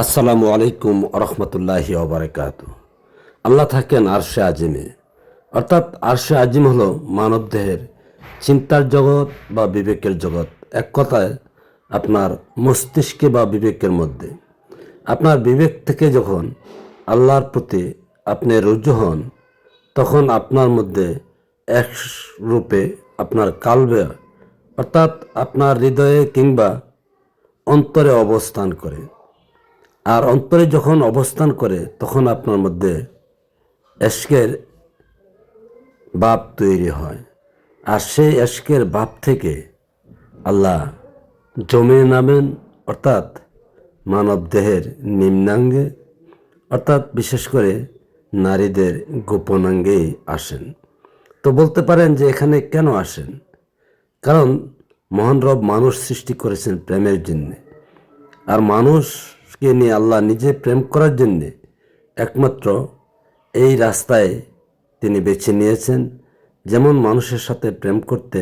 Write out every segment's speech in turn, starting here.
আসসালামু আলাইকুম রহমতুল্লাহি ওবারাকাতু। আল্লাহ থাকেন আরশে আজিমে, অর্থাৎ আরশে আজিম হলো মানবদেহের চিন্তার জগৎ বা বিবেকের জগৎ। এক কথায় আপনার মস্তিষ্কে বা বিবেকের মধ্যে, আপনার বিবেক থেকে যখন আল্লাহর প্রতি আপনি রুজু হন, তখন আপনার মধ্যে এক রূপে আপনার কালবে, অর্থাৎ আপনার হৃদয়ে কিংবা অন্তরে অবস্থান করে। আর অন্তরে যখন অবস্থান করে তখন আপনার মধ্যে এশকের ভাব তৈরি হয়। আর সেই এশকের ভাব থেকে আল্লাহ জমে নামেন, অর্থাৎ মানব দেহের নিম্নাঙ্গে, অর্থাৎ বিশেষ করে নারীদের গোপনাঙ্গেই আসেন। তো বলতে পারেন যে এখানে কেন আসেন? কারণ মহান রব মানুষ সৃষ্টি করেছেন প্রেমের জন্যে। আর মানুষকে নিয়ে আল্লাহ নিজে প্রেম করার জন্যে একমাত্র এই রাস্তায় তিনি বেছে নিয়েছেন। যেমন মানুষের সাথে প্রেম করতে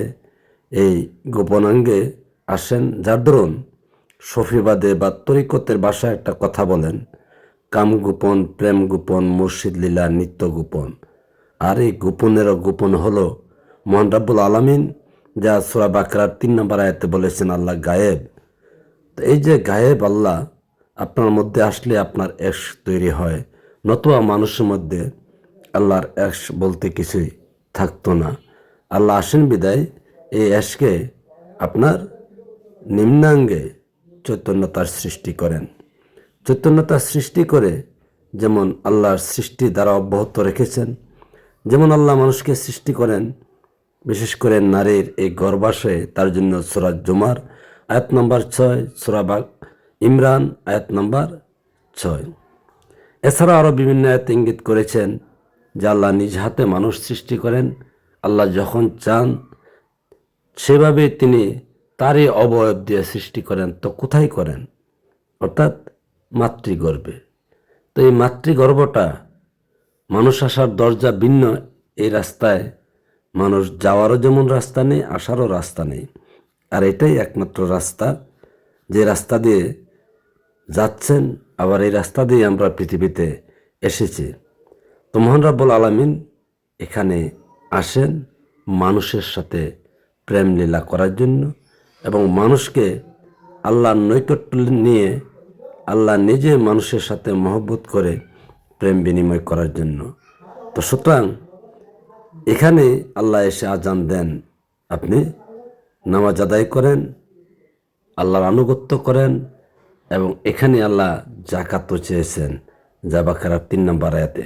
এই গোপনাঙ্গে আসেন, যার দরুন সফিবাদে বা তরিকতের ভাষায় একটা কথা বলেন, কাম গোপন, প্রেম গোপন, মুর্শিদ লীলা নিত্য গোপন। আর এই গোপনেরও গোপন হলো মহান রাব্বুল আলামিন, যা সূরা বাকরার 3 নম্বর আয়াতে বলেছেন আল্লাহ গায়েব। তো এই যে গায়েব আল্লাহ আপনার মধ্যে আসলে আপনার এশ তৈরি হয়, নতুবা মানুষের মধ্যে আল্লাহর এশ বলতে কিছুই থাকতো না। আল্লাহ আসেন বিদায় এই এশকে আপনার নিম্নাঙ্গে চৈতন্যতার সৃষ্টি করেন। চৈতন্যতার সৃষ্টি করে যেমন আল্লাহর সৃষ্টি দ্বারা অব্যাহত রেখেছেন, যেমন আল্লাহ মানুষকে সৃষ্টি করেন বিশেষ করে নারীর এই গর্ভাশয়ে, তার জন্য সূরা জুমার আয়াত নম্বর 6, সূরা ইমরান আয়াত নম্বর 6। এছাড়া আরও বিভিন্ন আয়াত ইঙ্গিত করেছেন যে আল্লাহ নিজ হাতে মানুষ সৃষ্টি করেন। আল্লাহ যখন চান সেভাবে তিনি তারই অবয়ব দিয়ে সৃষ্টি করেন। তো কোথায় করেন? অর্থাৎ মাতৃগর্ভে। তো এই মাতৃগর্ভটা মানুষ আসার দরজা ভিন্ন। এই রাস্তায় মানুষ যাওয়ারও যেমন রাস্তা নেই, আসারও রাস্তা নেই। আর এটাই একমাত্র রাস্তা, যে রাস্তা দিয়ে যাচ্ছেন, আবার এই রাস্তা দিয়ে আমরা পৃথিবীতে এসেছি। তো মহান রাব্বুল আলামিন এখানে আসেন মানুষের সাথে প্রেম লীলা করার জন্য এবং মানুষকে আল্লাহর নৈকট্য নিয়ে আল্লাহ নিজে মানুষের সাথে মহব্বত করে প্রেম বিনিময় করার জন্য। তো সুতরাং এখানে আল্লাহ এসে আজান দেন, আপনি নামাজ আদায় করেন, আল্লাহর আনুগত্য করেন, এবং এখানে আল্লাহ জাকাতও চেয়েছেন, যা বাকারার 3 নম্বর আয়াতে।